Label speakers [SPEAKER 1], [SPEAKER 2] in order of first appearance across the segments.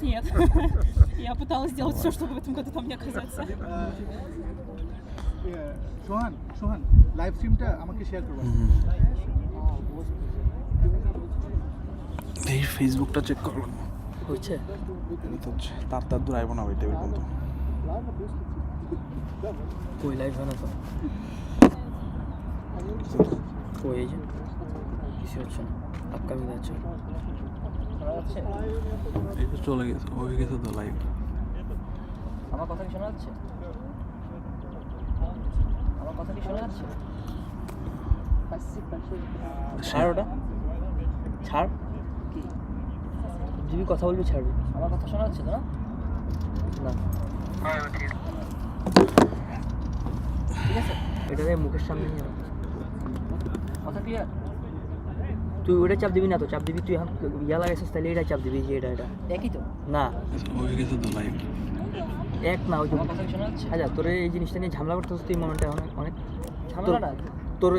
[SPEAKER 1] надеюсь, нет. Я пыталась сделать все, чтобы в этом году там не оказаться.
[SPEAKER 2] সোহান live স্ট্রিমটা আমাকে share করবেন।
[SPEAKER 3] এই ফেসবুকটা চেক করলাম
[SPEAKER 4] হচ্ছে
[SPEAKER 3] তার দূর আইব না ভাই টেবিল পর্যন্ত।
[SPEAKER 4] কই লাইভ হয় না তো, কই এই যে কিছু হচ্ছে না, আপকামিং আছে
[SPEAKER 3] এই তো চলে গেছে, হয়ে গেছে তো লাইভ।
[SPEAKER 4] আমার কথা কি শোনা যাচ্ছে? আমার কথা কি শোনা যাচ্ছে? ছাড় ওটা, ছাড়। কি যদি কথা বলবি ছাড়বি। আমার কথা শোনা যাচ্ছে তো না? না ঠিক আছে, এটা মুখের সামনে নিয়ে কথা ক্লিয়ার। তুই ওটা চাপ দিবি না তো, চাপ দিবি তুই ইয়া লাগাইছিস তাহলে এটা চাপ দিবি যে এটা একই তো না,
[SPEAKER 3] হয়ে গেছে তো লাইভ
[SPEAKER 4] এক না। ওই যে কথা শোনা যাচ্ছে। আচ্ছা তোর এই জিনিসটা নিয়ে ঝামেলা করতেছিস তুই, মনটা অনেক ঝামেলা না তোর।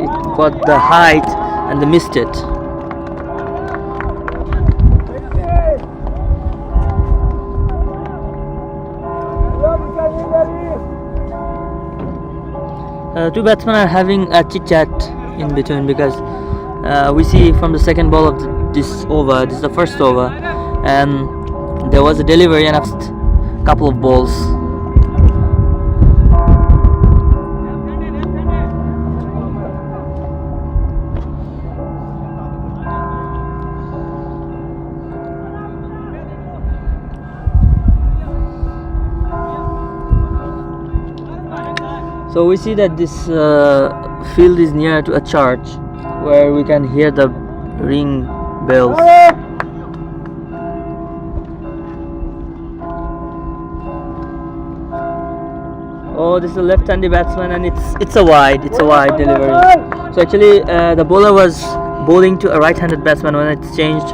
[SPEAKER 4] It got the height and they missed it. Two batsmen are having a chit chat in between because we see from the second ball of this over, this is the first over, and there was a delivery and a couple of balls. So we see that this field is near to a church where we can hear the ring bells. Oh, this is a left-handed batsman, and it's a wide delivery. So actually, the bowler was bowling to a right-handed batsman. When it's changed,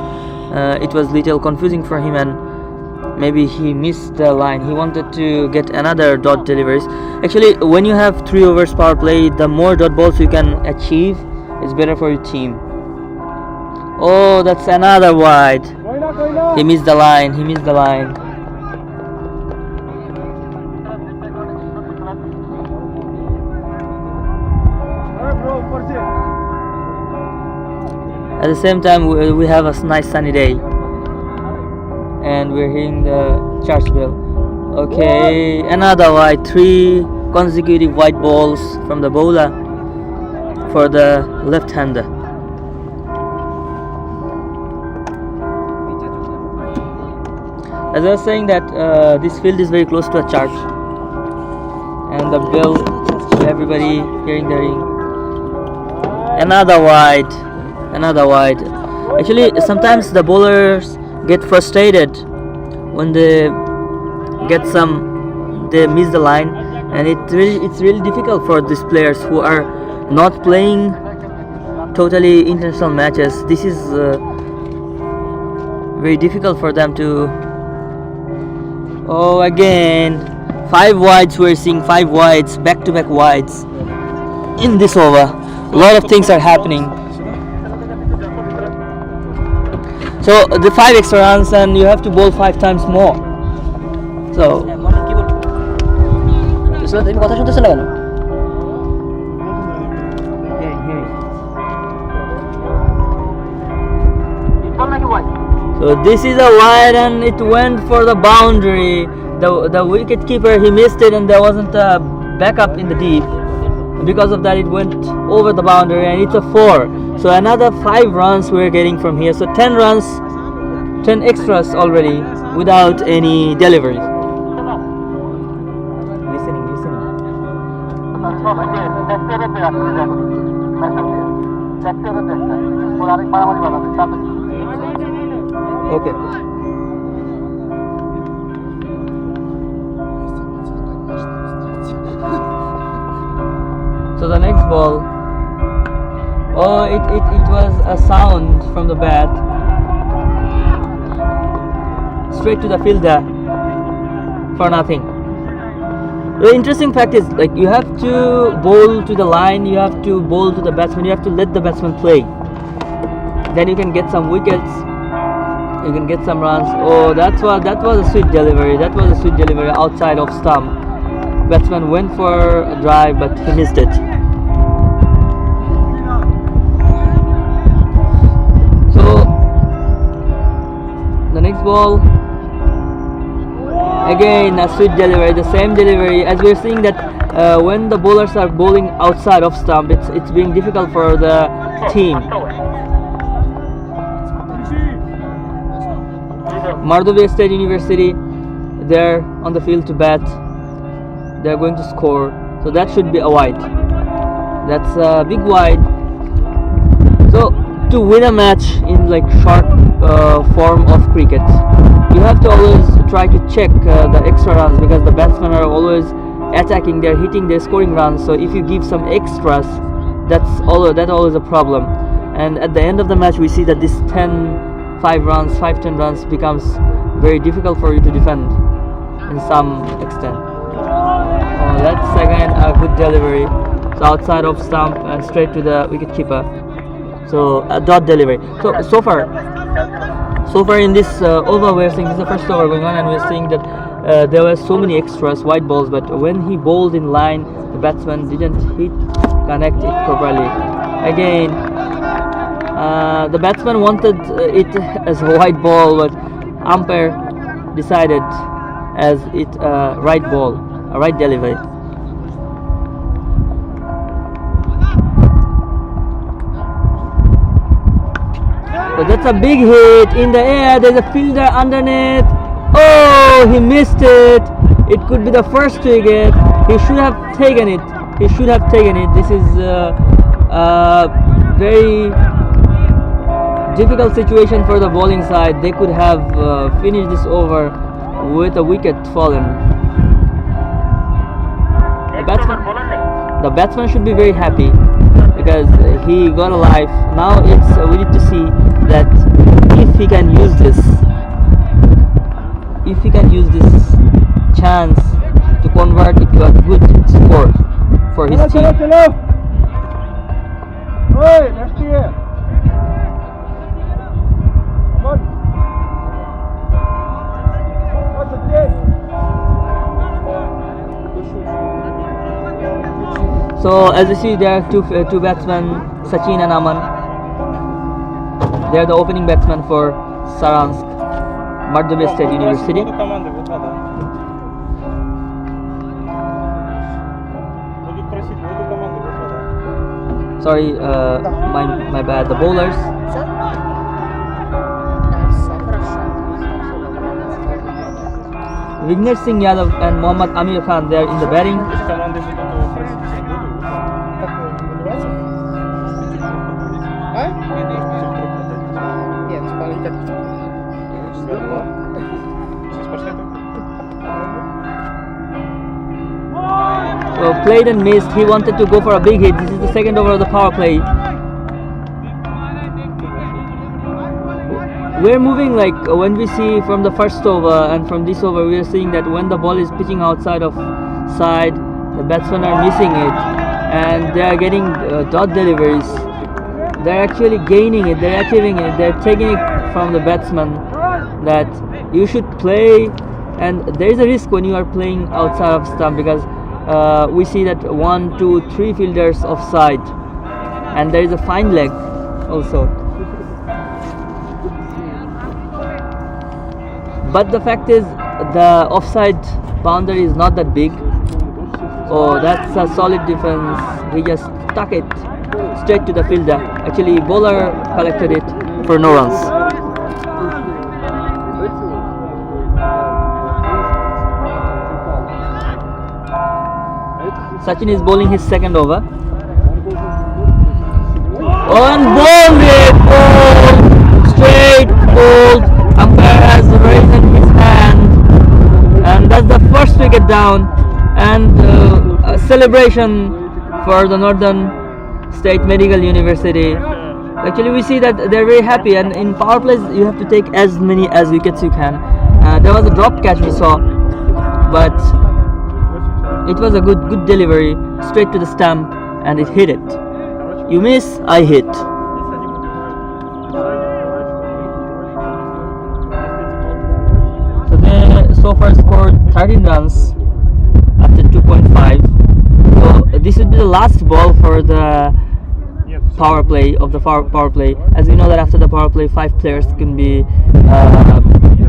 [SPEAKER 4] it was little confusing for him, and maybe he missed the line. He wanted to get another dot deliveries. Actually, when you have 3 overs power play, the more dot balls you can achieve is better for your team. Oh, that's another wide. He missed the line. At the same time, we have a nice sunny day, and we're hearing the church bell. Okay, another wide. 3 consecutive white balls from the bowler for the left-hander. As I was saying that this field is very close to a church, and the bell, everybody hearing the ring. Another wide. Actually, sometimes the bowlers get frustrated when they miss the line, and it's really difficult for these players who are not playing totally international matches. This is very difficult for them to. Oh, again 5 wides. We're seeing 5 wides, back-to-back wides in this over. A lot of things are happening. So the 5 extra runs, and you have to bowl 5 times more. So this is a wide, and it went for the boundary. The wicket keeper, he missed it, and there wasn't a backup in the deep. Because of that, it went over the boundary, and it's a 4. So another 5 runs we're getting from here. So 10 runs, 10 extras already without any deliveries. Listening. Okay. So the next ball. Oh, it was a sound from the bat. Straight to the fielder for nothing. The interesting fact is, like, you have to bowl to the line, you have to bowl to the batsman, you have to let the batsman play. Then you can get some wickets, you can get some runs. Oh, that was a sweet delivery. Outside of stump. Batsman went for a drive, but he missed it. So the next ball, again a sweet delivery, the same delivery. As we're seeing that when the bowlers are bowling outside of stump, it's being difficult for the team. MORDOVIA State University, they're on the field to bat. They're going to score, so that should be a wide. That's a big wide. So to win a match in like short form of cricket, you have to always try to check the extra runs, because the batsmen are always attacking, they're hitting, they're scoring runs. So if you give some extras, that's always a problem. And at the end of the match, we see that this 5 runs, 5-10 runs becomes very difficult for you to defend in some extent. Oh, that's again a good delivery. So outside of stump and straight to the wicket keeper. So a dot delivery. So far in this over, we're seeing this is the first over going on, and we're seeing that there were so many extras, white balls, but when he bowled in line, the batsman didn't connect it properly. Again, the batsman wanted it as a white ball, but umpire decided as it right ball, a right delivery. So that's a big hit in the air. There's a fielder underneath. Oh, he missed it. It could be the first wicket. He should have taken it. He should have taken it. This is a very difficult situation for the bowling side. They could have finished this over with a wicket fallen. The batsman should be very happy because he got a life. Now we need to see that if he can use this, chance to convert it to a good score for his team.
[SPEAKER 2] Oi, let's here. Come on. What's the day?
[SPEAKER 4] So as you see, there are two batsmen, Sachin and Aman. They are the opening batsmen for Saransk, MORDOVIA State University. Sorry, my bad. The bowlers. Vignesh Singh Yadav and Mohammad Amir Khan, they are in the batting. So played and missed. He wanted to go for a big hit. This is the second over of the power play. We're moving like when we see from the first over and from this over, we are seeing that when the ball is pitching outside of side, the batsmen are missing it and they are getting dot deliveries. They're actually gaining it, they're achieving it, they're taking it from the batsman that you should play, and there is a risk when you are playing outside of stump because we see that 1, 2, 3 fielders offside and there is a fine leg also. But the fact is the offside boundary is not that big. Oh, that's a solid defense. He just stuck it straight to the fielder. Actually, bowler collected it for no runs. Sachin is bowling his second over. On bowled it, bowled, straight bowled. Umpire has raised his hand, and that's the first wicket down. And a celebration for the Northern State Medical University. Actually, we see that they're very happy, and in power plays you have to take as many as wickets you can. There was a drop catch we saw, but it was a good delivery straight to the stump, and it hit it. You miss, I hit. So they so far scored 13 runs after 2.5. So this would be the last ball for the power play of the power play. As we know that after the power play, 5 players can be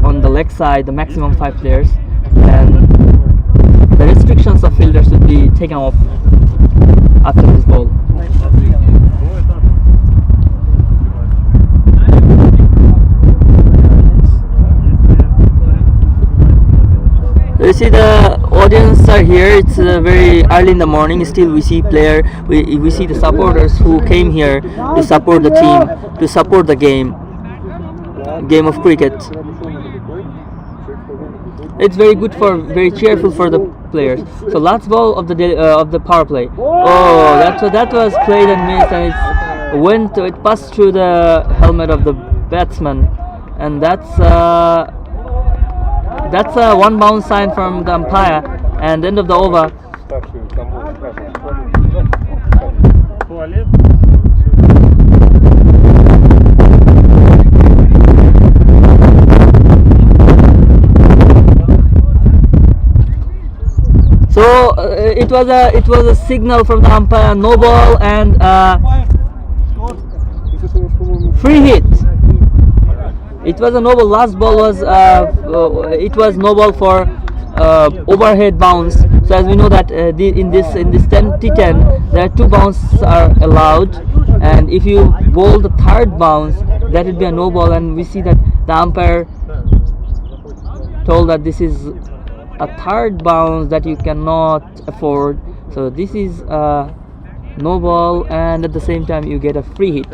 [SPEAKER 4] on the leg side, the maximum 5 players, and the restrictions of fielders would be taken off after this ball. You see the audience are here. It's very early in the morning. Still we see we see the supporters who came here to support the team, to support the game of cricket. It's very good very cheerful for the players. So last ball of the power play. Oh, that was played and missed, and it passed through the helmet of the batsman, and that's a one bounce sign from the umpire, and end of the over. So it was a signal from the umpire, no ball and free hit. It was a no ball. Last ball was it was no ball for overhead bounce. So as we know that in this 10-10 there are 2 bounces are allowed, and if you bowl the 3rd bounce, that would be a no ball. And we see that the umpire told that this is a 3rd bounce that you cannot afford. So this is no ball, and at the same time you get a free hit.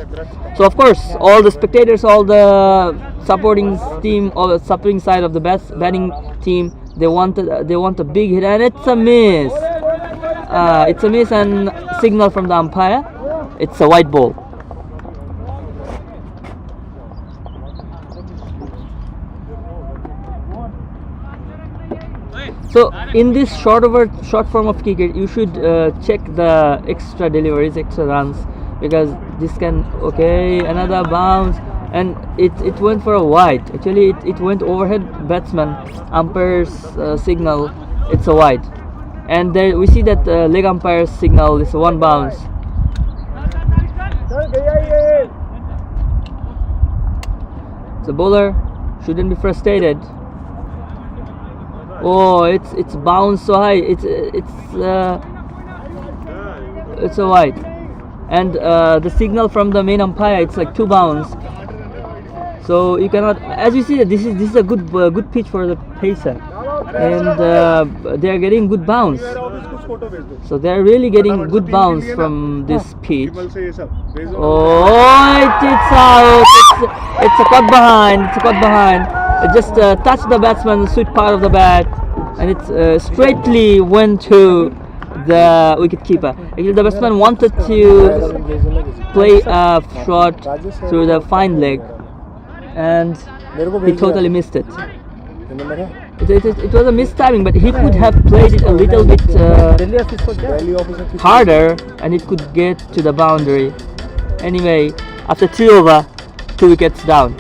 [SPEAKER 4] So of course all the spectators, all the supporting team, or the supporting side of the batting team, they want a big hit, and it's a miss. It's a miss, and signal from the umpire, it's a white ball. So in this short form of cricket, you should check the extra deliveries, extra runs, because this can, okay, another bounce, and it went for a wide. Actually it went overhead batsman. Umpire's signal, it's a wide, and there we see that leg umpire's signal is 1 bounce. The bowler shouldn't be frustrated. Oh, it's bounced so high. It's a wide, and the signal from the main umpire, it's like 2 bounce. So you cannot, as you see, this is a good pitch for the pacer, and they are getting good bounce. So they are really getting good bounce from this pitch. Oh, it's out. It's a cut behind. It just touched the batsman's sweet part of the bat, and it straightly went to the wicket keeper. Actually, the batsman wanted to play a shot through the fine leg, and he totally missed it. It was a missed timing, but he could have played it a little bit harder, and it could get to the boundary. Anyway, after 3 over, 2 wickets down.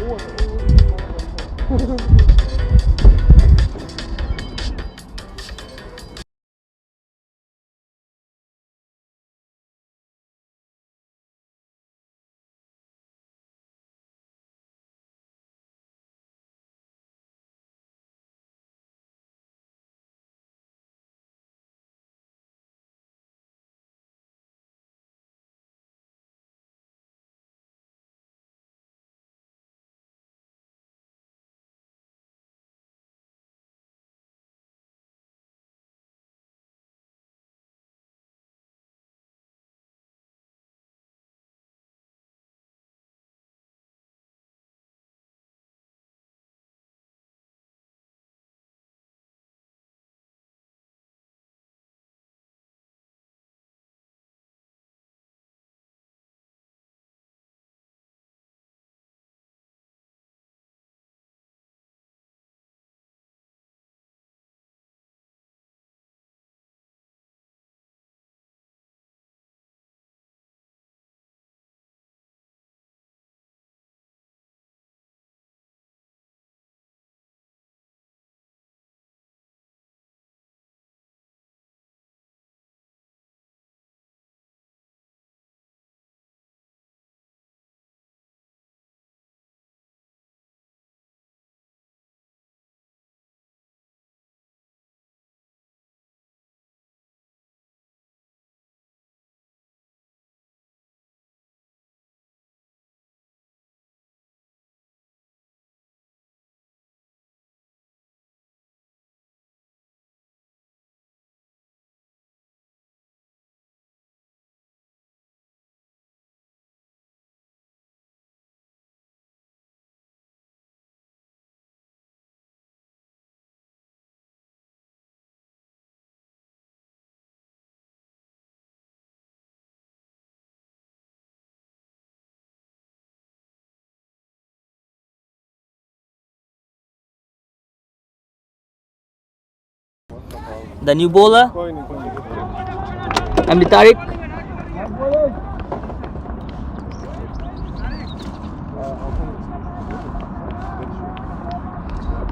[SPEAKER 4] The new bowler, MD Tariq.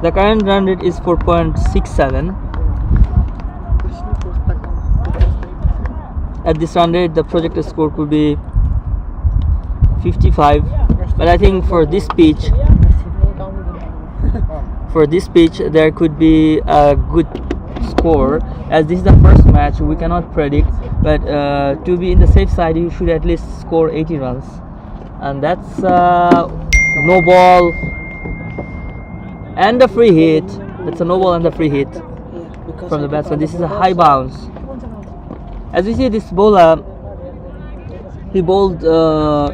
[SPEAKER 4] The current run rate is 4.67. At this run rate, the projected score could be 55. But I think for this pitch, for this pitch there could be a good score. As this is the first match, we cannot predict, but to be in the safe side, you should at least score 80 runs, and that's no ball and a free hit. That's a no ball and a free hit from the batsman. This is a high bounce. As we see, this bowler, he bowled.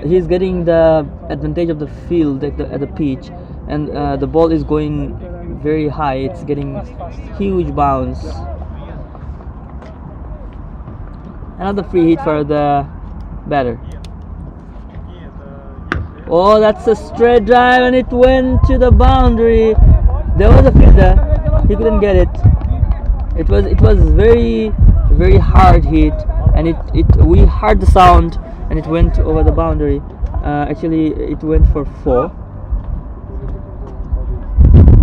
[SPEAKER 4] He's getting the advantage of the field at the pitch, and the ball is going very high. It's getting huge bounce. Another free hit for the batter. Oh, that's a straight drive, and it went to the boundary. There was a fielder. He couldn't get it. It was very hard hit, and we heard the sound, and it went over the boundary. Actually, it went for 4.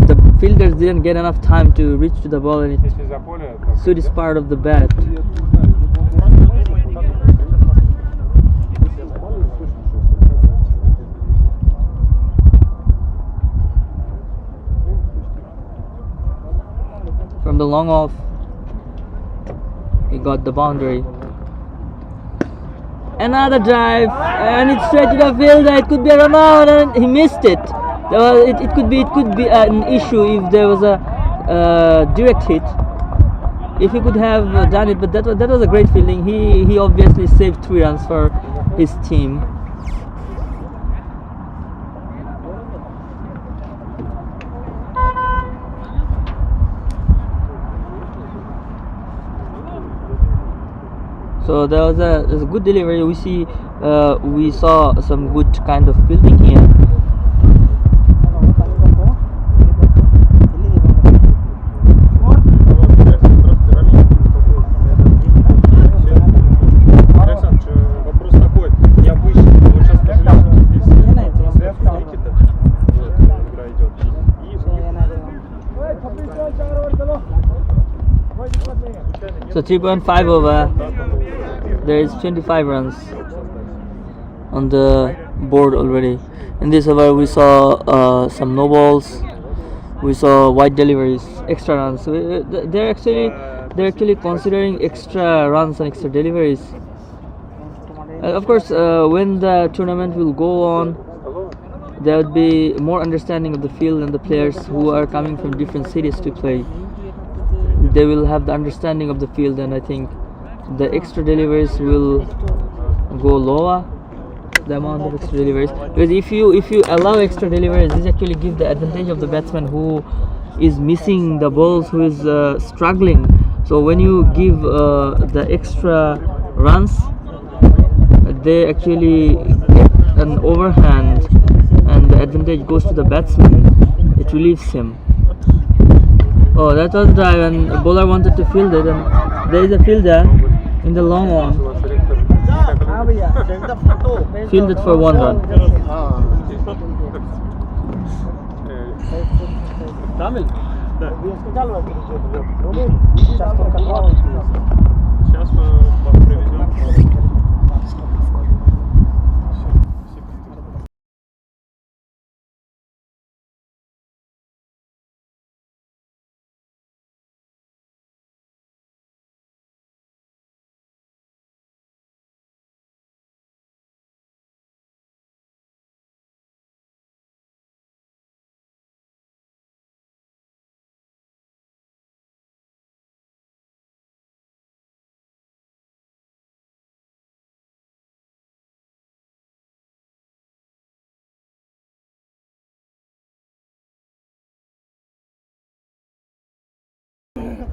[SPEAKER 4] The fielders didn't get enough time to reach to the ball, and it stood as part of the bat. From the long off, he got the boundary. Another drive, and it's straight to the fielder. It could be a run out, and he missed it. It could be an issue if there was a direct hit. If he could have done it, but that was a great fielding. He obviously saved 3 runs for his team. So there was a good delivery. We saw some good kind of fielding here. So 3.5 over. There is 25 runs on the board already. In this over, we saw some no balls. We saw wide deliveries, extra runs. They're actually considering extra runs and extra deliveries. Of course, when the tournament will go on, there would be more understanding of the field and the players who are coming from different cities to play. They will have the understanding of the field, and I think the extra deliveries will go lower, the amount of extra deliveries, because if you allow extra deliveries, this actually gives the advantage of the batsman who is missing the balls, who is struggling. So when you give the extra runs, they actually get an overhand, and the advantage goes to the batsman. It relieves him. Oh, that was drive, and the bowler wanted to field it, and there is a fielder in the long on. Fielded for 1 run.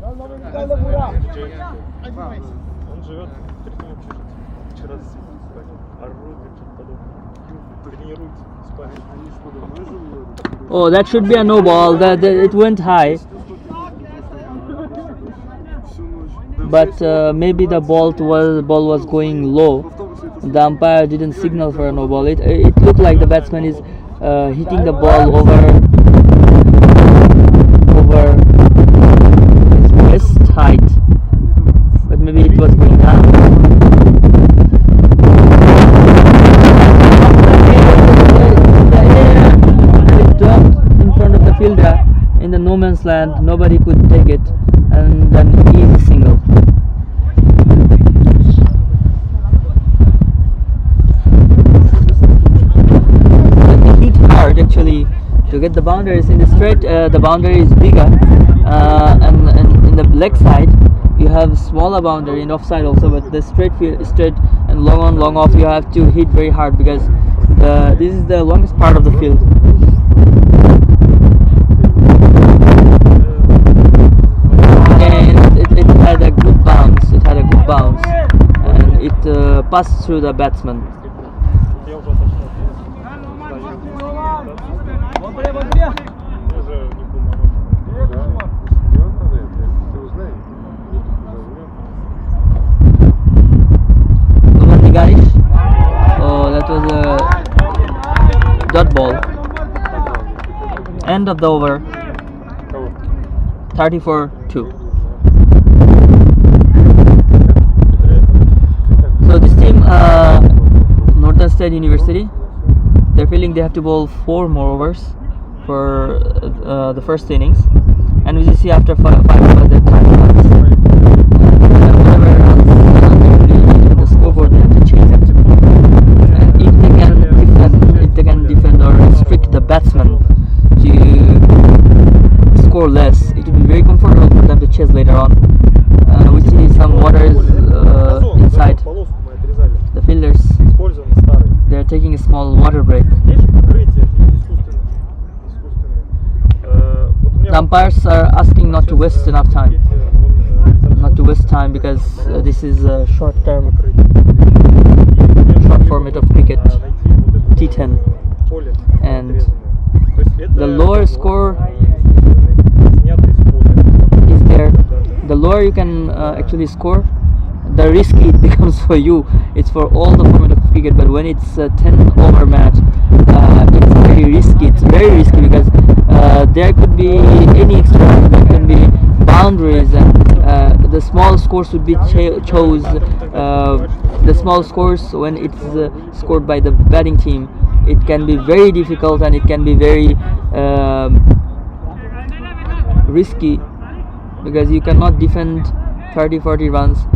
[SPEAKER 5] Он живет в третьем общежитии. Вчера спать. Орут, тренируется, спать.
[SPEAKER 4] Oh, that should be a no ball. It went high, but maybe the ball was going low. The umpire didn't signal for a no ball. It looked like the batsman is hitting the ball over his waist height, but maybe it was going down. And it dropped in front of the fielder in the man's land, nobody could take it, and then easy single. It hit hard actually to get the boundaries. In the straight, the boundary is bigger, and in the leg side you have smaller boundary, in offside also, but the straight field, straight and long on, long off, you have to hit very hard because this is the longest part of the field. And it had a good bounce. It had a good bounce, and it passed through the batsman.
[SPEAKER 5] Я уже отошел. Уже не был на
[SPEAKER 4] Oh, that was a dot ball. End of the over. 34-2. So this team, Northern State University, they're feeling they have to bowl 4 more overs for the first innings, and we see after 5 overs their time runs. The scoreboard they have to change it. And if they can defend or restrict the batsman to score less, it will be very comfortable for them to chase later on. We see some waters inside. The fielders, they are taking a small water break. The umpires are asking not to waste enough time. Not to waste time because this is a short format of cricket, T10, and the lower score is there. The lower you can actually score, the risky it becomes for you. It's for all the format of cricket, but when it's a 10 over match, it's very risky. It's very risky because there could be any extra, there can be boundaries, and the small scores would be chose. The small scores, when it's scored by the batting team, it can be very difficult and it can be very risky because you cannot defend 30-40 runs.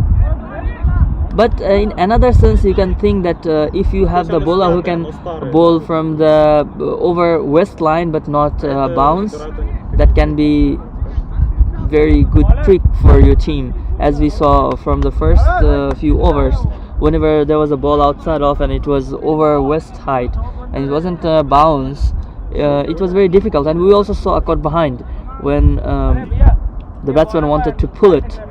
[SPEAKER 4] But in another sense, you can think that if you have the bowler who can bowl from the over west line but not bounce, that can be very good trick for your team, as we saw from the first few overs. Whenever there was a ball outside off and it was over west height and it wasn't a bounce, it was very difficult. And we also saw a caught behind when the batsman wanted to pull it.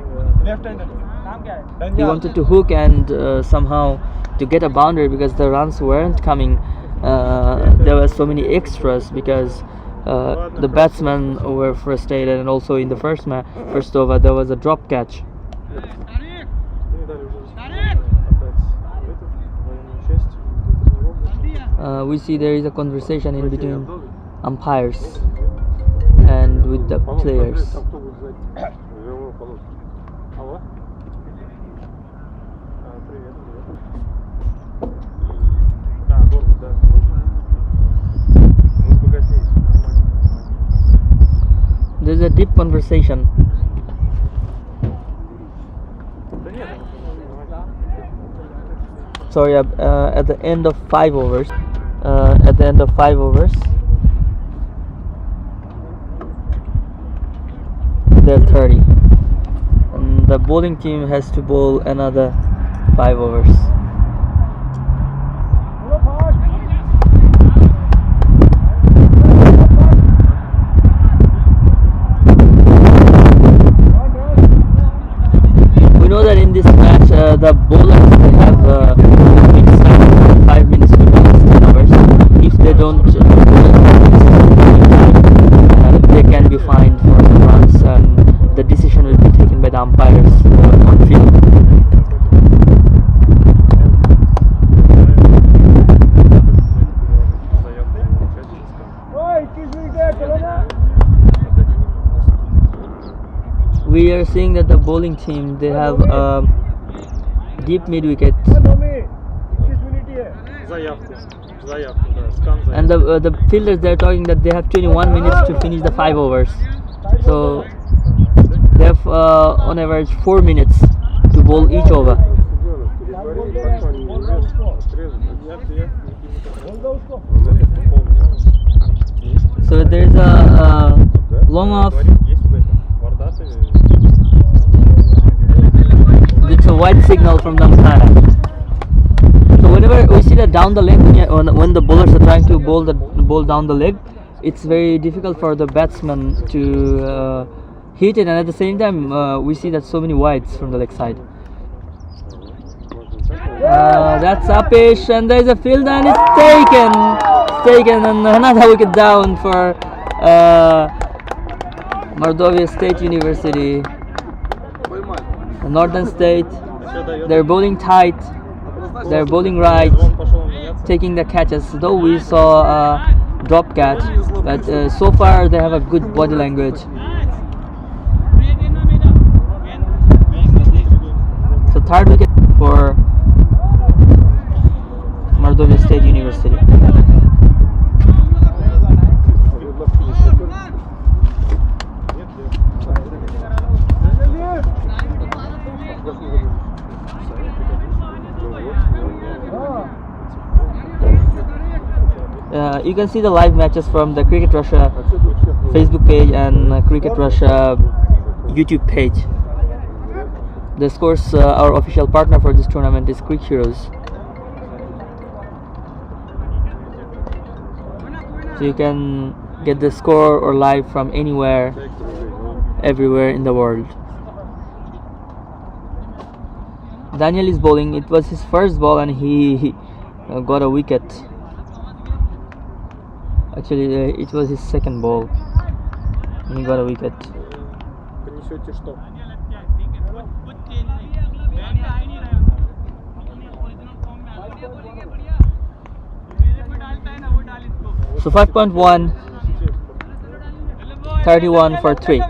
[SPEAKER 4] He wanted to hook and somehow to get a boundary because the runs weren't coming. There were so many extras because the batsmen were frustrated, and also in the first over there was a drop catch. We see there is a conversation in between umpires and with the players. There's a deep conversation. Sorry, at the end of 5 overs. They're 30. And the bowling team has to bowl another 5 overs. We know that in this match, the bowlers, they have fixed time, 5 minutes to 10 hours. If they don't they can be fined for some runs, and the decision will be taken by the umpires on field. We are seeing that the bowling team, they have deep mid wicket, and the fielders, they are talking that they have 21 minutes to finish the 5 overs. So they have on average 4 minutes to bowl each over. So there's a long off. It's a white signal from the umpire. So whenever we see that down the leg, when the bowlers are trying to bowl down the leg, it's very difficult for the batsman to hit it, and at the same time we see that so many wides from the leg side. That's upish, and there's a field, and it's taken, and another wicket down for Mordovia State University. The Northern State, they're bowling tight, they're bowling right, taking the catches, though we saw a drop catch, but so far they have a good body language. So third wicket for Mordovia State University. You can see the live matches from the Cricket Russia Facebook page and Cricket Russia YouTube page. The scores, our official partner for this tournament is Cricket Heroes. So you can get the score or live from anywhere, everywhere in the world. Daniel is bowling. It was his first ball and he got a wicket. Actually, it was his second ball and he got a wicket. So 5.1, 31 for 3.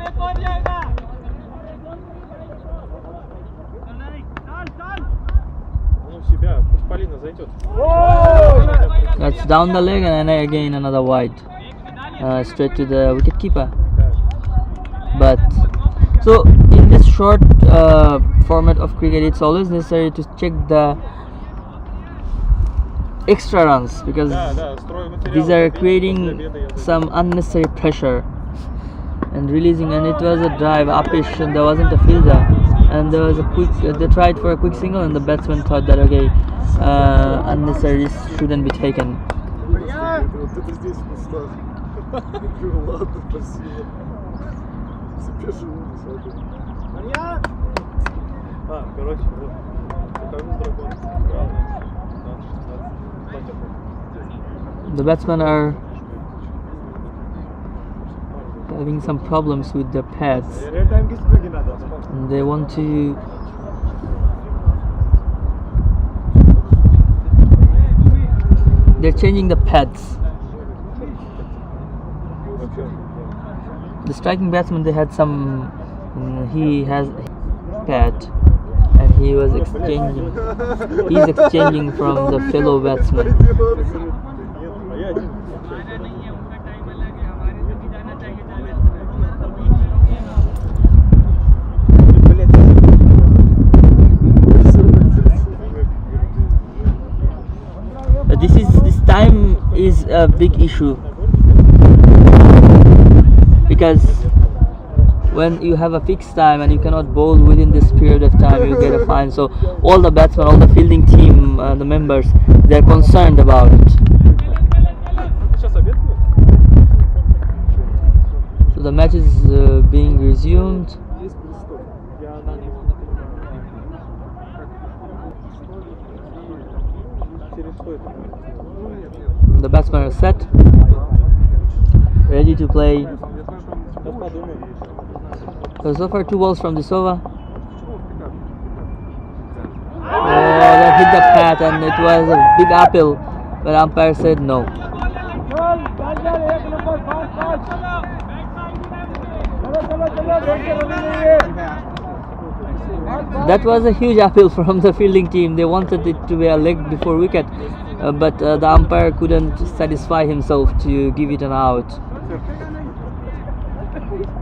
[SPEAKER 4] That's down the leg, and then again another wide, straight to the wicket keeper. But so in this short format of cricket, it's always necessary to check the extra runs, because these are creating some unnecessary pressure and releasing. And it was a drive upish, and there wasn't a fielder, and there was a quick. They tried for a quick single, and the batsman thought that okay, unnecessary risks shouldn't be taken. The batsmen are having some problems with the pads, and they want to they're changing the pads. The striking batsman, they had some he has pad, and he's exchanging from the fellow batsman. This time is a big issue, because when you have a fixed time and you cannot bowl within this period of time, you get a fine. So all the batsmen, all the fielding team, the members, they're concerned about it. So the match is being resumed. The batsmen are set, ready to play. So far 2 balls from this over. That hit the pad, and it was a big appeal, but umpire said no. That was a huge appeal from the fielding team. They wanted it to be a leg before wicket, but the umpire couldn't satisfy himself to give it an out.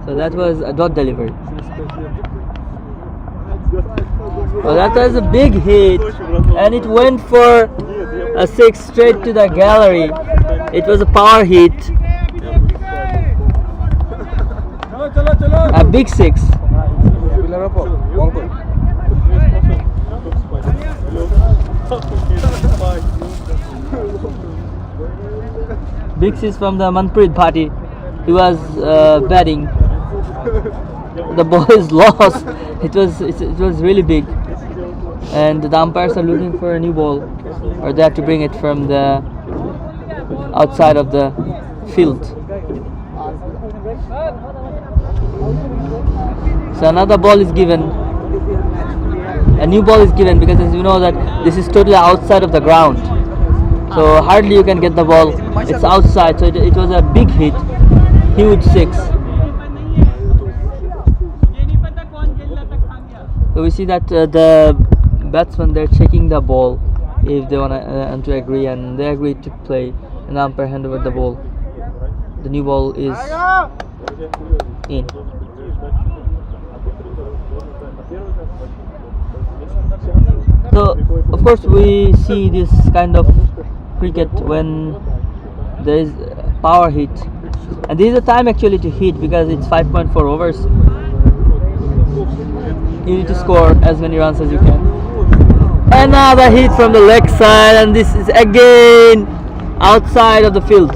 [SPEAKER 4] So that was a dot delivery. So that was a big hit, and it went for a 6 straight to the gallery. It was a power hit, a big 6. Big 6 from the Manpreet party. He was batting. The ball is lost. It was really big, and the umpires are looking for a new ball, or they have to bring it from the outside of the field. So another ball is given. A new ball is given, because as you know that this is totally outside of the ground. So hardly you can get the ball. It's outside. So it was a big hit, huge 6. So we see that the batsmen, they're checking the ball if they want to agree, and they agreed to play, and the umpire hand over the ball. The new ball is in. So of course we see this kind of cricket when there is power hit, and this is the time actually to hit, because it's 5.4 overs. You need to score as many runs as you can. Another hit from the leg side, and this is again outside of the field.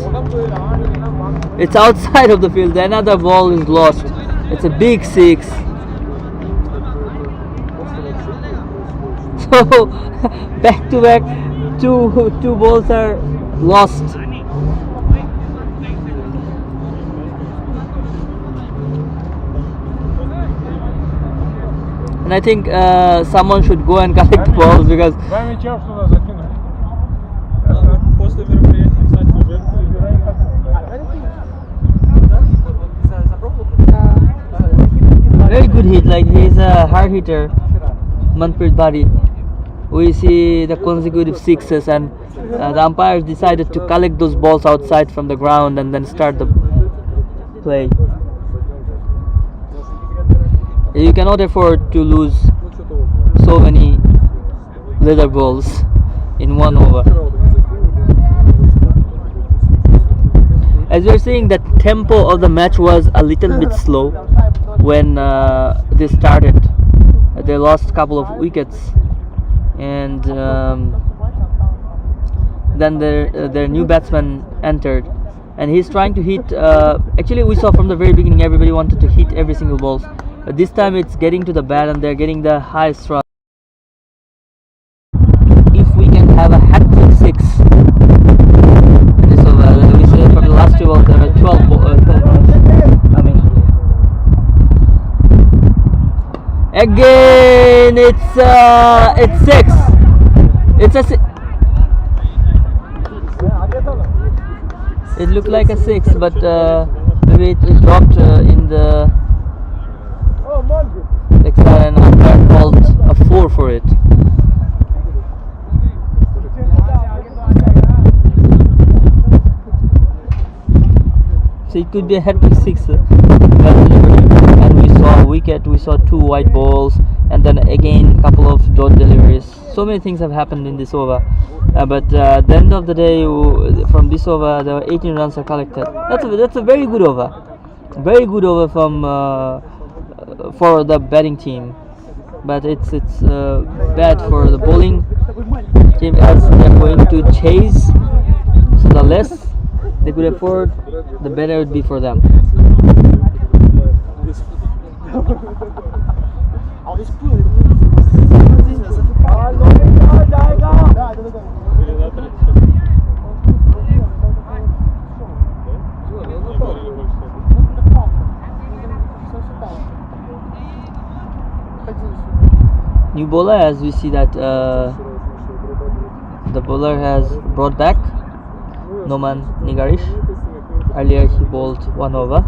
[SPEAKER 4] It's outside of the field. Another ball is lost. It's a big 6. So back to back, two balls are lost. And I think someone should go and collect the balls, because
[SPEAKER 5] После мероприятия, кстати, уже.
[SPEAKER 4] very good hit. Like, he's a hard hitter, Manpreet Bari. We see the consecutive 6s, and the umpires decided to collect those balls outside from the ground and then start the play. You cannot afford to lose so many leather balls in one over. As you're seeing, the tempo of the match was a little bit slow when they started. They lost a couple of wickets, and then their new batsman entered, and he's trying to hit. Actually, we saw from the very beginning everybody wanted to hit every single ball, but this time it's getting to the bat, and they're getting the highest run. If we can have a hat-trick 6, so we say from the last 2 balls there were 12 runs. I mean, again it's 6. It's a it looked like a 6, but maybe it dropped in the leg side, and umpire called a 4 for it. So it could be a hat-trick 6, and we saw a wicket, we saw 2 white balls, and then again a couple of dot deliveries. So many things have happened in this over, but at the end of the day, from this over, there were 18 runs are collected. That's a very good over, from for the batting team, but it's bad for the bowling team, as they're going to chase. So the less they could afford, the better it would be for them. New bowler, as we see that the bowler has brought back Noman Nigarish. Earlier he bowled 1 over.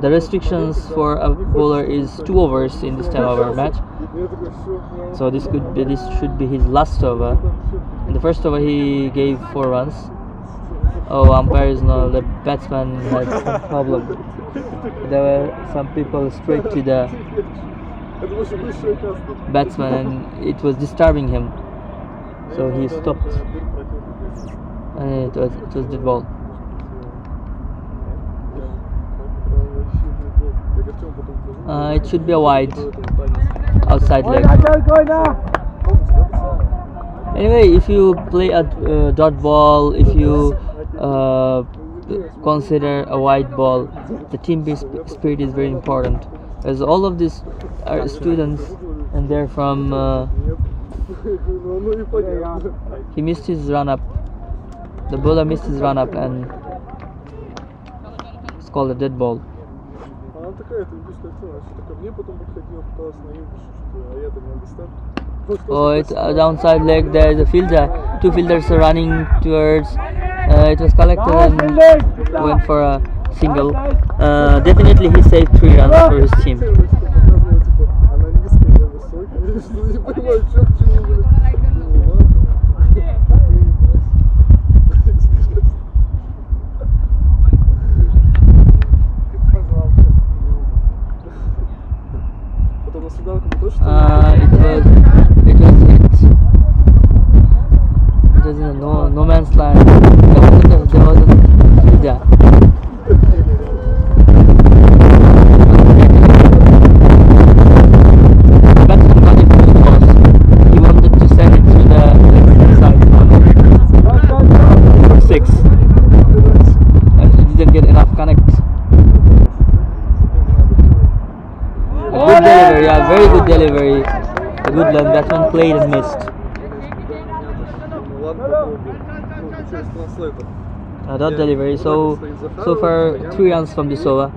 [SPEAKER 4] The restrictions for a bowler is 2 overs in this 10 over match. So this should be his last over. In the first over he gave 4 runs. Oh, umpires know the batsman had some problem. There were some people straight to the
[SPEAKER 5] Это очень большое каста.
[SPEAKER 4] batsman and it was disturbing him. So he stopped and it was dead ball. It should be a wide outside leg. Anyway, if you play a dot ball, if you consider a wide ball, the team spirit is very important. As all of these are students and they're from. He missed his run up. The bowler missed his run up and it's called a dead ball.
[SPEAKER 5] Она такая, ты видишь, что она что-то ко мне потом подходила, пыталась наебать, что а я-то не understand.
[SPEAKER 4] Oh, it's a downside leg. There is a fielder. Two fielders are running towards. It was collected and went for a single. Definitely, he saved 3 runs for his team.
[SPEAKER 5] Она низкая, я высокая. Я что не понимаю, что к чему, блядь. Потом на свиданку мы точно.
[SPEAKER 4] It was in a no man's land. There was a fielder. Batsman got it too close. He wanted to send it to the side for 6, and he didn't get enough connect. A good delivery, yeah, very good delivery. A good one. Batsman played and missed. Dot delivery. So far 3 runs from this over.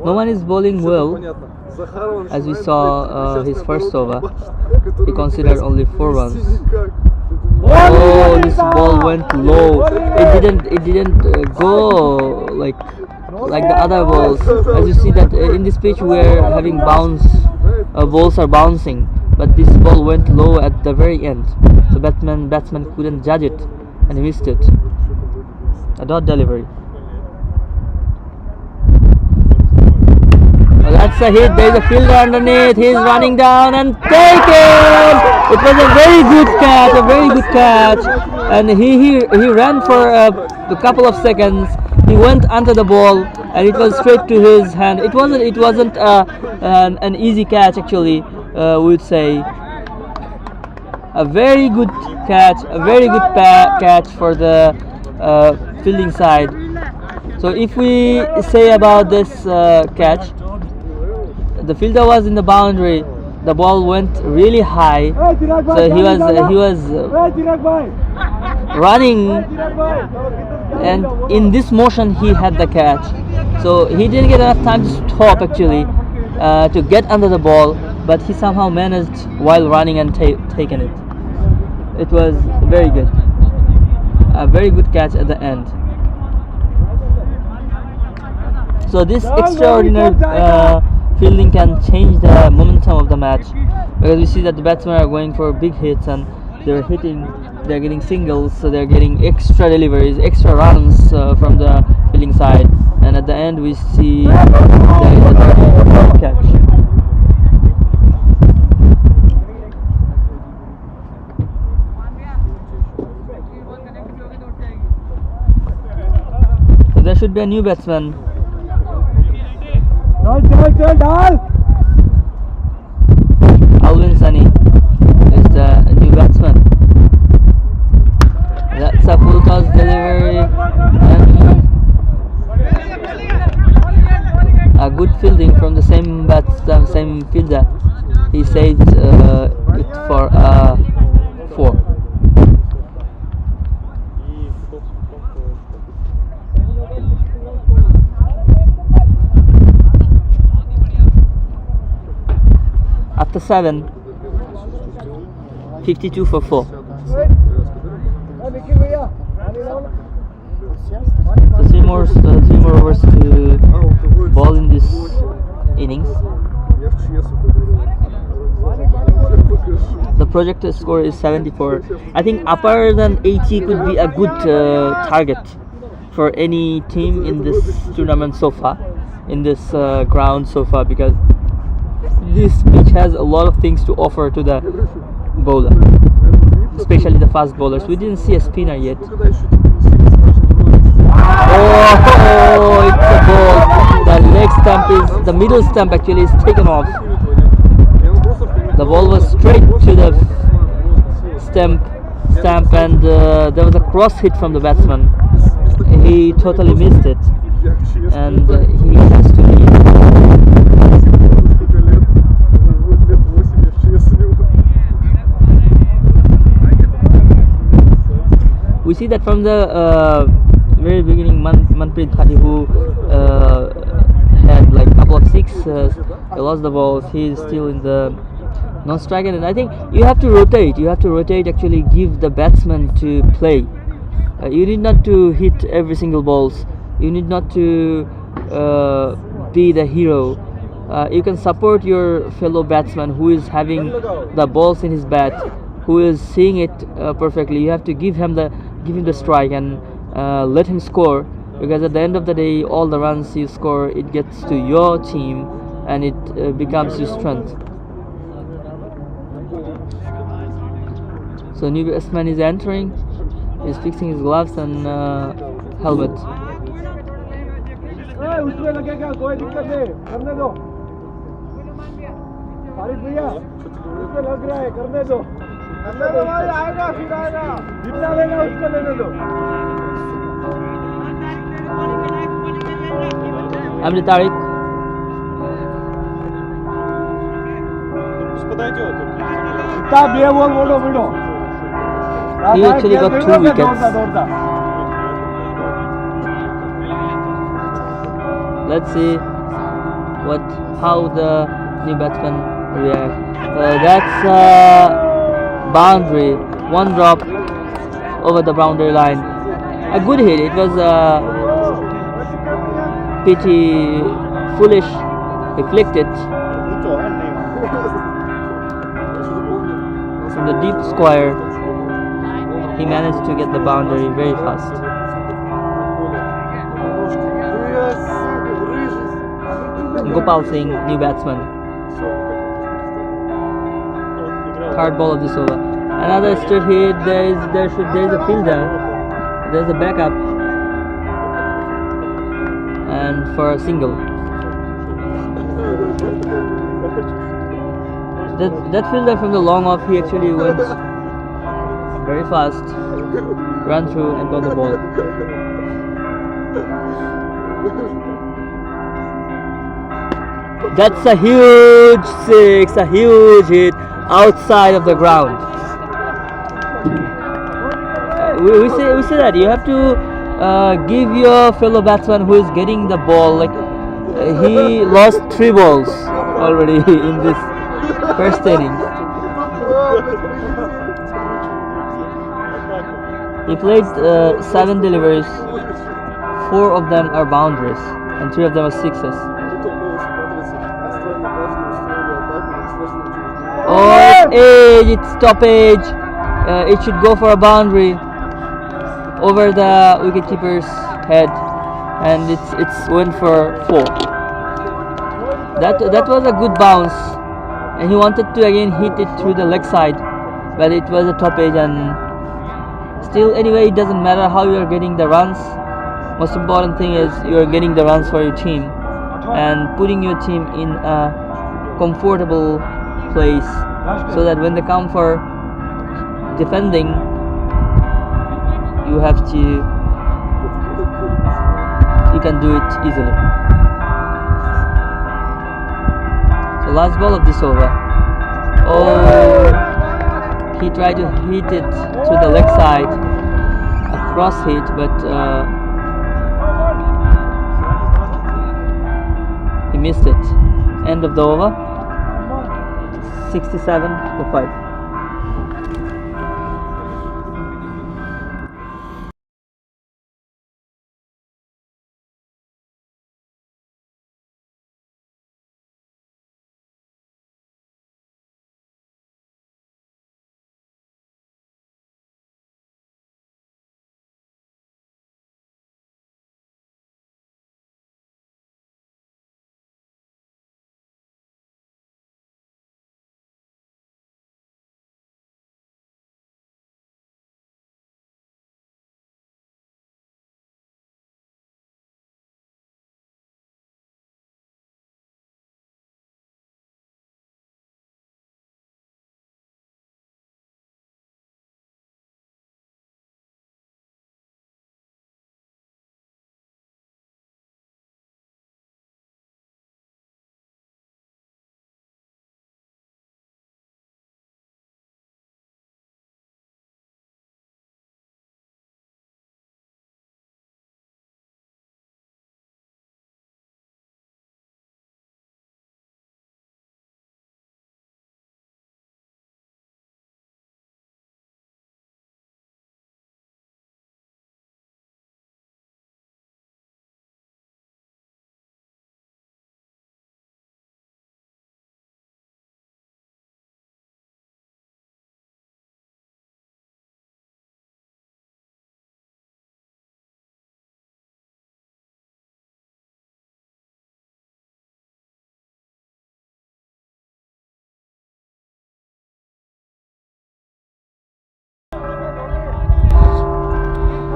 [SPEAKER 4] No one is bowling well. As we saw his first over, he considered only 4 runs. Oh, this ball went low. It didn't go like the other balls. As you see that in this pitch we are having bounce. Balls are bouncing, but this ball went low at the very end. So batsman couldn't judge it and he missed it. A dot delivery. Well, that's a hit. There's a fielder underneath. He's running down and taken. It was a very good catch, and he ran for a couple of seconds. He went under the ball and it was straight to his hand. It wasn't an easy catch actually. We would say a very good catch, catch for the fielding side. So if we say about this catch, the fielder was in the boundary. The ball went really high, so he was running, and in this motion he had the catch. So he didn't get enough time to stop actually to get under the ball, but he somehow managed while running and taken it. It was very good, a very good catch at the end. So this extraordinary fielding can change the momentum of the match, because we see that the batsmen are going for big hits and they're getting singles, so they're getting extra deliveries, extra runs from the fielding side, and at the end we see there is a catch. So there should be a new batsman. Alvin Sunny is the new batsman. That's a full toss delivery and a good fielding from the same fielder. He saved it for 4. After 7, 52 for 4. So 3 more overs to ball in this innings. The projected score is 74. I think upper than 80 could be a good target for any team in this tournament so far, in this ground so far, because this pitch has a lot of things to offer to the bowler, especially the fast bowlers. We didn't see a spinner yet.
[SPEAKER 5] Когда еще типа не сильно страшно
[SPEAKER 4] Oh, it's a ball. The leg stump is, the middle stump actually is taken off. The ball was straight to the stump, and there was a cross hit from the batsman. He totally missed it, and he has to leave.
[SPEAKER 5] сколько лет, вот лет 8 я в ЧС у него.
[SPEAKER 4] We see that from the very beginning, Manpreet Khati, who had like a couple of sixes, he lost the balls. He is still in the non-strike, and I think you have to rotate. You have to rotate. Actually, give the batsman to play. You need not to hit every single balls. You need not to be the hero. You can support your fellow batsman who is having the balls in his bat, who is seeing it perfectly. You have to give him the strike and let him score, because at the end of the day, all the runs you score, it gets to your team and it becomes your strength. So new batsman is entering. He's fixing his gloves and helmet.
[SPEAKER 5] उसमें लगेगा कोई दिक्कत नहीं करने दो फारिद भैया उसमें लग रहा है करने दो भाई आएगा फिर आएगा जितना लेना उसको लेने दो
[SPEAKER 4] I'm the Tariq.
[SPEAKER 5] तब ये बोल बोलो video
[SPEAKER 4] He actually got 2 wickets. Let's see how the new batsman react. That's boundary. One drop over the boundary line. A good hit. It was pretty foolish. He flicked it from the deep square. He managed to get the boundary very fast. Gopal Singh, new batsman. Third ball of this over. Another straight hit. There is a fielder. There's a backup, and for a single. That fielder from the long off, he actually went very fast, ran through and got the ball. That's a huge six, a huge hit outside of the ground. We say that you have to give your fellow batsman who is getting the ball, like he lost 3 balls already in this first inning. He played 7 deliveries, 4 of them are boundaries and 3 of them are sixes. Oh, it's edge, it's stoppage. It should go for a boundary over the wicketkeeper's head, and it's went for 4. That was a good bounce, and he wanted to again hit it through the leg side, but it was a top edge, and still anyway it doesn't matter how you are getting the runs. Most important thing is you are getting the runs for your team and putting your team in a comfortable place, so that when they come for defending, you can do it easily. So last ball of this over. Oh, he tried to hit it to the leg side, a cross hit, but he missed it. End of the over. 67 for 5.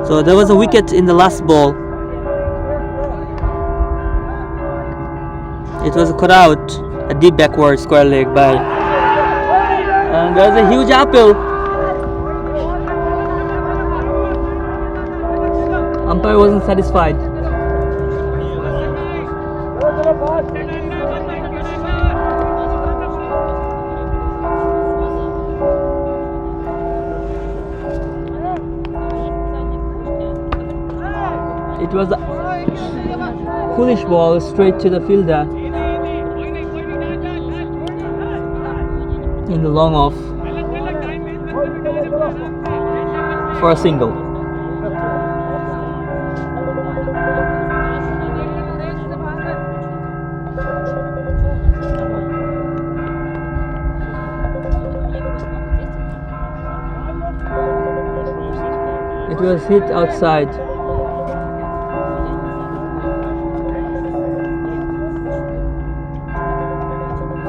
[SPEAKER 4] So there was a wicket in the last ball. It was cut out a deep backward square leg by, and there's a huge appeal. Umpire wasn't satisfied. It was a foolish ball straight to the fielder in the long off for a single. It was hit outside.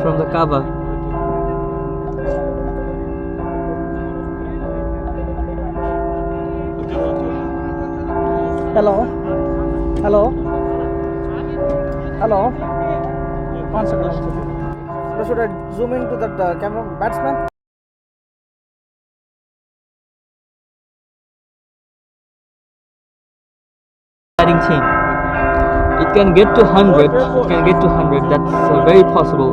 [SPEAKER 4] From the cover.
[SPEAKER 2] Hello. Hello. Hello. 1 second. Should I zoom into that camera batsman?
[SPEAKER 4] Batting team. It can get to 100. It can get to 100. That's very possible,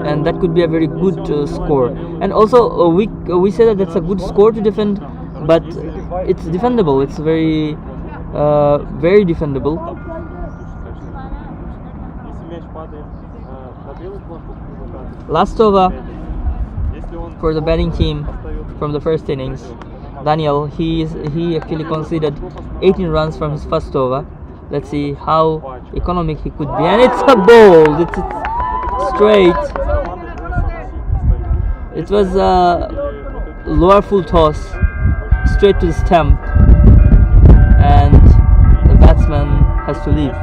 [SPEAKER 4] and that could be a very good score. And also, we say that that's a good score to defend, but it's defendable. It's very defendable. Last over for the batting team from the first innings. Daniel, he actually conceded 18 runs from his first over. Let's see how economic he could be, and it's a bold. It's straight. It was a lower full toss, straight to the stump, and the batsman has to leave.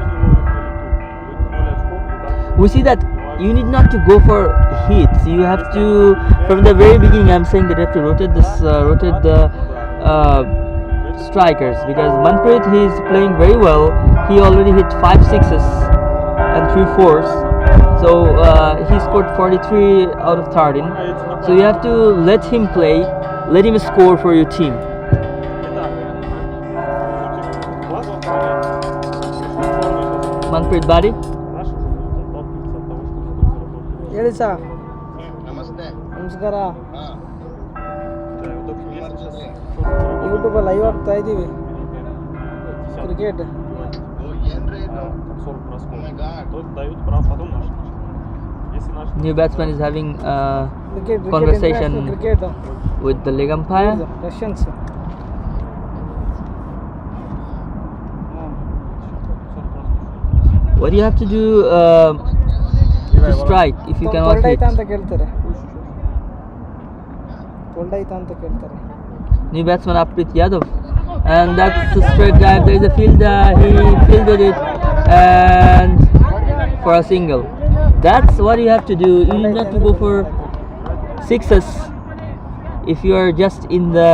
[SPEAKER 4] We see that you need not to go for hits. You have to, from the very beginning, I'm saying that you have to rotate the strikers, because Manpreet, he is playing very well. He already hit 5 sixes and 3 fours, so he scored 43 out of 13. So you have to let him play, let him score for your team. Manpreet Bari.
[SPEAKER 2] ಹೇಳಿ sir. ನಮಸ್ಕಾರ. ಯೂಟ್ಯೂಬಲ್ಲಿ live ಆಗ್ತಾ ಇದ್ದೀವಿ cricket.
[SPEAKER 4] New batsman is having a conversation with the leg umpire.
[SPEAKER 2] Russians.
[SPEAKER 4] What do you have to do to strike if you cannot hit? New batsman Aprit Yadav, and that's the straight drive. There is a fielder. He fielded it and for a single. That's what you have to do. You need not to go for sixes if you are just in the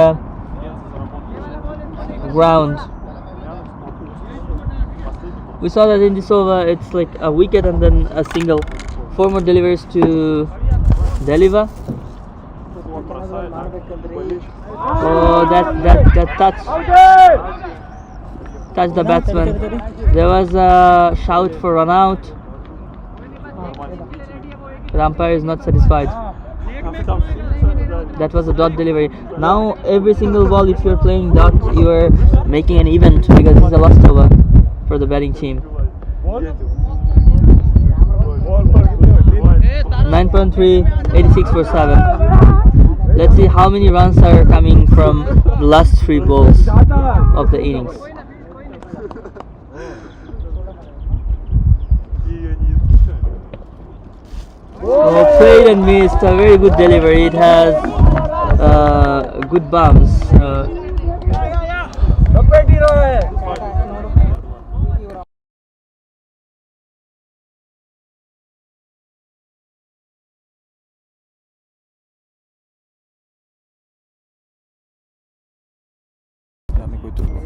[SPEAKER 4] ground. We saw that in this over, it's like a wicket and then a single. 4 more deliveries to deliver. Oh, that touched the batsman. There was a shout for run out. The umpire is not satisfied. That was a dot delivery. Now every single ball, if you're playing dot, you are making an event, because it's a last over for the batting team. 9.3, 86 for 7. Let's see how many runs are coming from the last 3 balls of the innings. Oh, played and missed. A very good delivery. It has good bumps.
[SPEAKER 3] আমি কই তুলবো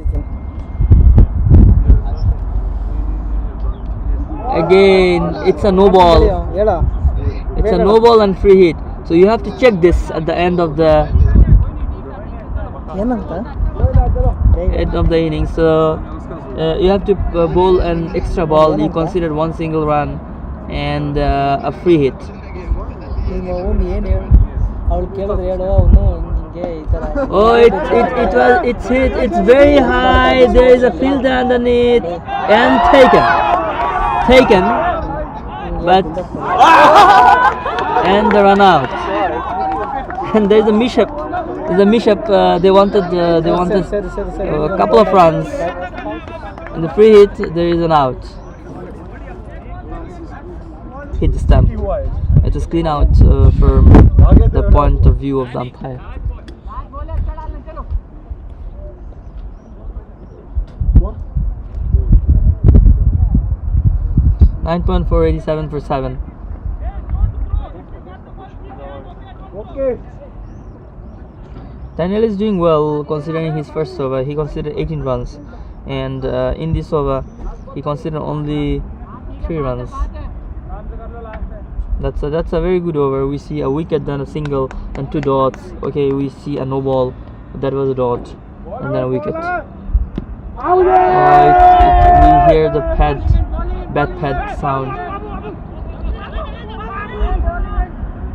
[SPEAKER 4] again, it's a no ball.
[SPEAKER 2] ಹೇಳ
[SPEAKER 4] It's a no ball and free hit. So you have to check this at the end of the
[SPEAKER 2] ಏನಂತ
[SPEAKER 4] inning. So you have to bowl an extra ball. You consider one single run and a free hit.
[SPEAKER 2] ನಿಮ್ಮ ಅವ್ನು ಏನು ಹೇಳು ಅವಳು ಕೇಳಿದ್ರೆ ಹೇಳು ಅವನು ಹಿಂಗೆ ಈ ಥರ
[SPEAKER 4] Oh, it's hit. It's very high. There is a fielder underneath and taken, but and the run out. And there's a mishap. They wanted a couple of runs. In the free hit, there is an out. Hit the stump. It was clean out from the point of view of the umpire. .487 for 7.
[SPEAKER 5] Okay.
[SPEAKER 4] Daniel is doing well considering his first over. He considered 18 runs, and in this over, he considered only 3 runs. That's a very good over. We see a wicket, then a single, and 2 dots. Okay, we see a no ball. That was a dot, and then a wicket. We hear the bat pad sound,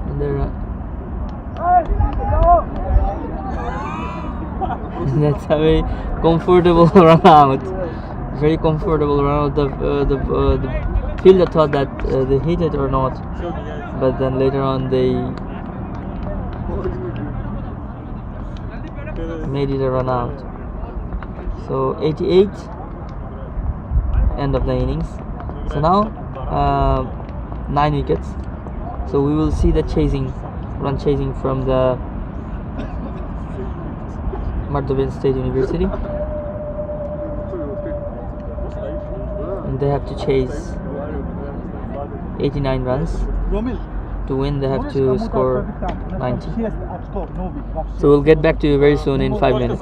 [SPEAKER 4] and there. That's a very comfortable run out. Very comfortable run out. The fielder thought that they hit it or not, but then later on they made it a run out. So 88, end of the innings. So now 9 wickets. So we will see the run chasing from the MORDOVIA State University, and they have to chase 89 runs. To win, they have to score 90. So we'll get back to you very soon in 5 minutes.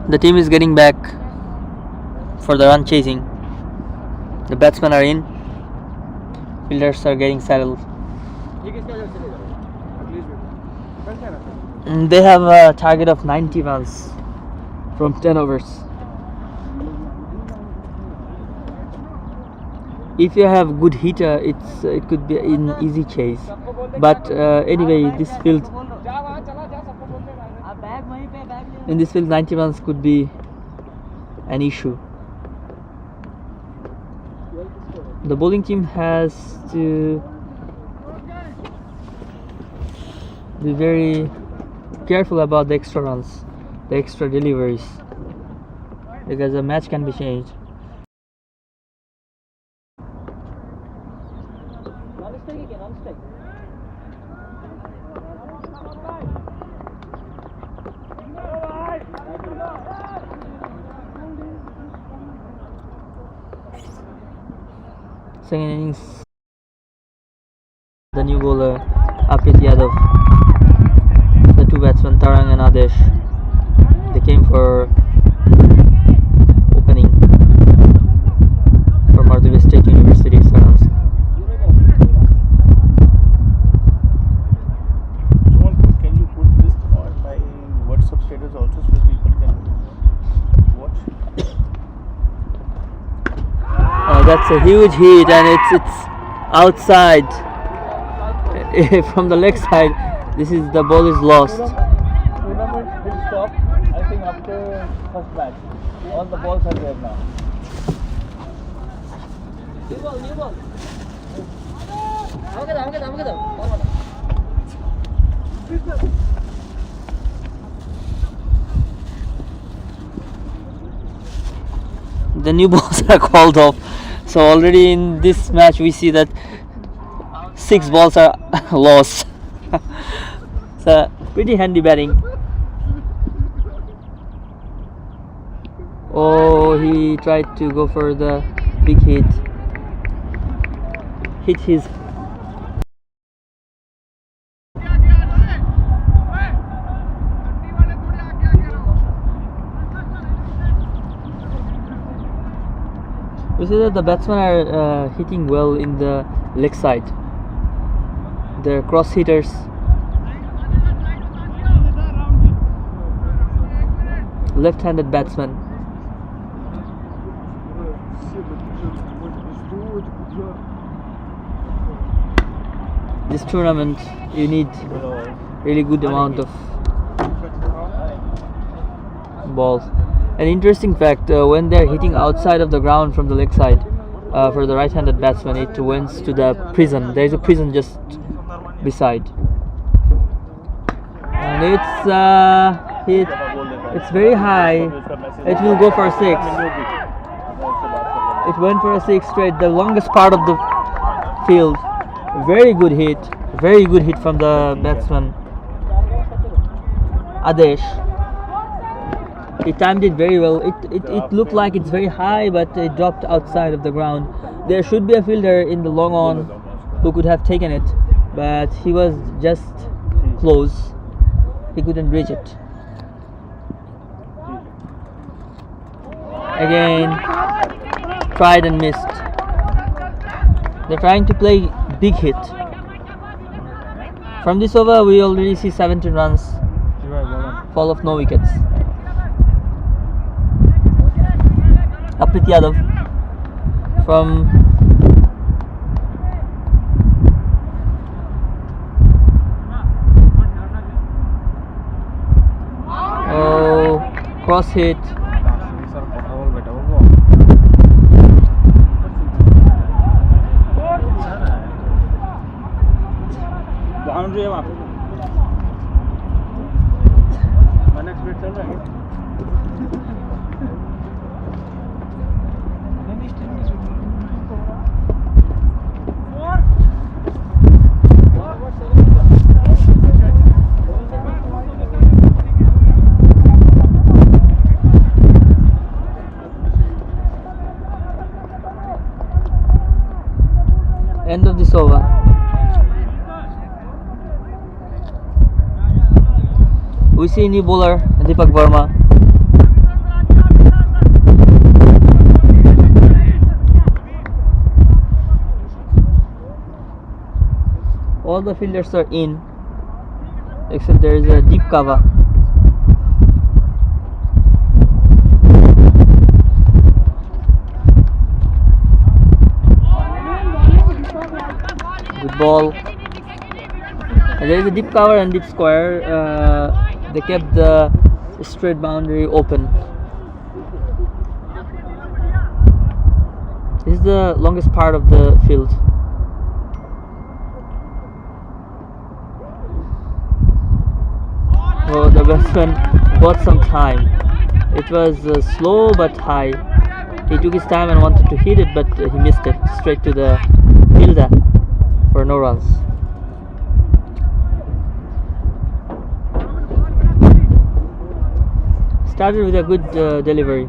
[SPEAKER 4] The team is getting back for the run chasing. The batsmen are in. Fielders are getting settled. They have a target of 90 runs from 10 overs. If you have good hitter, it could be an easy chase. But anyway, this field, in this field, 90 runs could be an issue. The bowling team has to be very careful about the extra runs, the extra deliveries, because the match can be changed. Second innings, the new bowler Apit Yadav, the two batsmen Tarang and Adesh, they came for opening for MORDOVIA State University Sarans.
[SPEAKER 5] Can you put this on my WhatsApp status also so people can watch?
[SPEAKER 4] That's a huge hit, and it's outside from the leg side. The ball is lost.
[SPEAKER 5] Tournament will stop, I think, after first match. All the balls are there now.
[SPEAKER 4] New ball. The new balls are called off. So already in this match we see that 6 balls are lost. So pretty handy batting. Oh, he tried to go for the big hit. Hit his. We see that the batsmen are hitting well in the leg side. They're cross hitters. Left-handed batsman. This tournament, you need really good amount of balls. An interesting fact, when they're hitting outside of the ground from the leg side, for the right-handed batsman, it went to the prison. There is a prison just beside, and it's very high. It will go for a 6. It went for a 6 straight, the longest part of the field. Very good hit from the batsman Adesh. He timed it very well. It looked like it's very high, but it dropped outside of the ground. There should be a fielder in the long on who could have taken it, but he was just close. He couldn't reach it. Again, tried and missed. They're trying to play big hit. From this over, we already see 17 runs, fall of no wickets. Apit Yadav from cross hit.
[SPEAKER 5] Boundary है वहाँ पे। Next बेट चल रहा है।
[SPEAKER 4] End of this over. We see new bowler Deepak Verma. all the fielders are in, except there is a deep cover. Good ball. And there is a deep cover and deep square. They kept the straight boundary open. This is the longest part of the field. Oh, the batsman bought some time. It was slow but high. He took his time and wanted to hit it, but he missed it straight to the fielder for no runs. Started with a good delivery.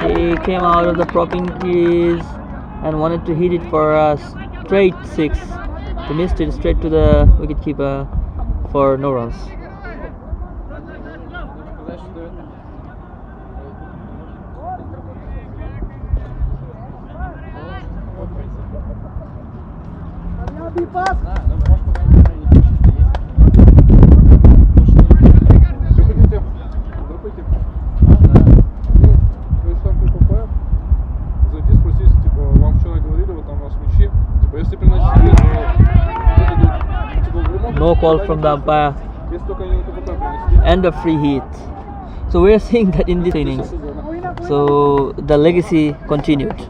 [SPEAKER 4] He came out of the propping crease and wanted to hit it for a straight 6. He missed it straight to the wicketkeeper for no runs. No call from the umpire and a free hit. So we are seeing that in this innings. So the legacy continued.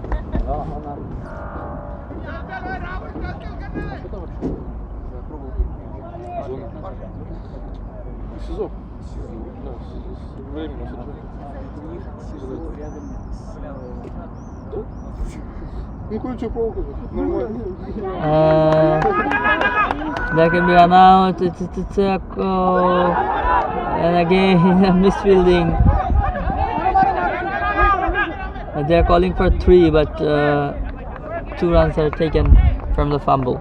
[SPEAKER 4] There can be an out. It's a call. And again misfielding. They are calling for 3, but 2 runs are taken from the fumble.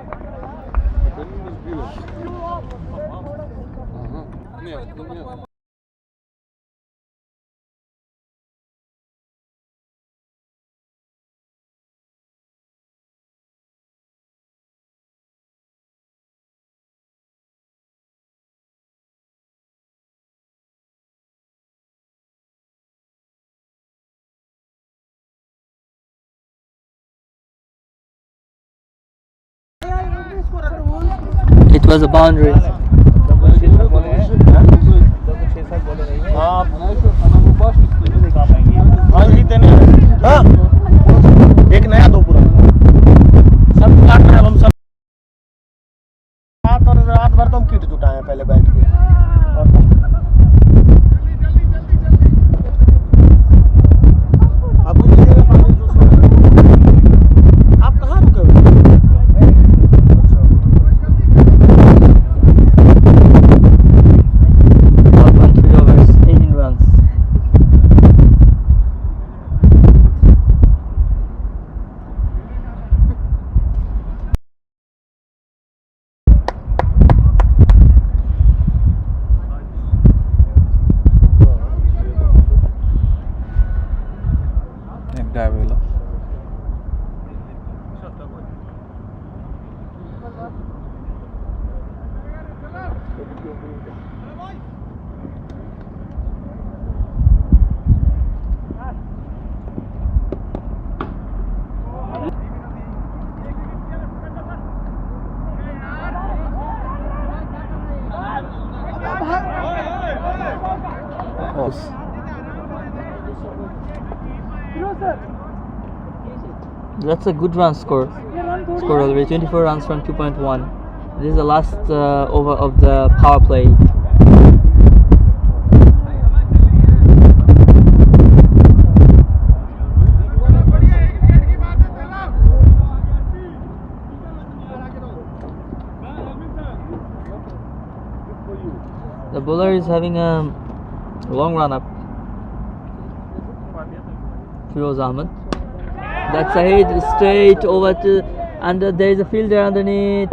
[SPEAKER 4] It was a boundary.
[SPEAKER 2] एक नया 2 पुराना सब काट रहे हैं हम सब रात भर तो हम कीट जुटाए हैं पहले बैठ के आप कहाँ रुके हुए
[SPEAKER 4] That's a good run score. Scored already 24 runs from 2.1. This is the last over of the power play. The bowler is having a long run up. Firoz Ahmed. That's a hit straight over to under. There is a fielder underneath.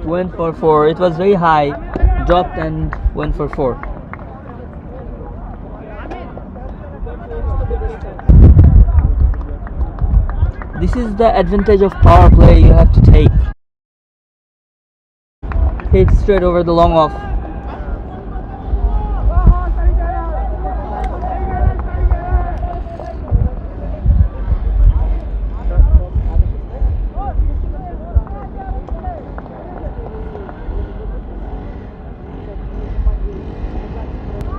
[SPEAKER 4] went for 4. It was very high, dropped and went for 4. This is the advantage of power play you have to take. Hit straight over the long off.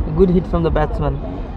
[SPEAKER 4] A good hit from the batsman.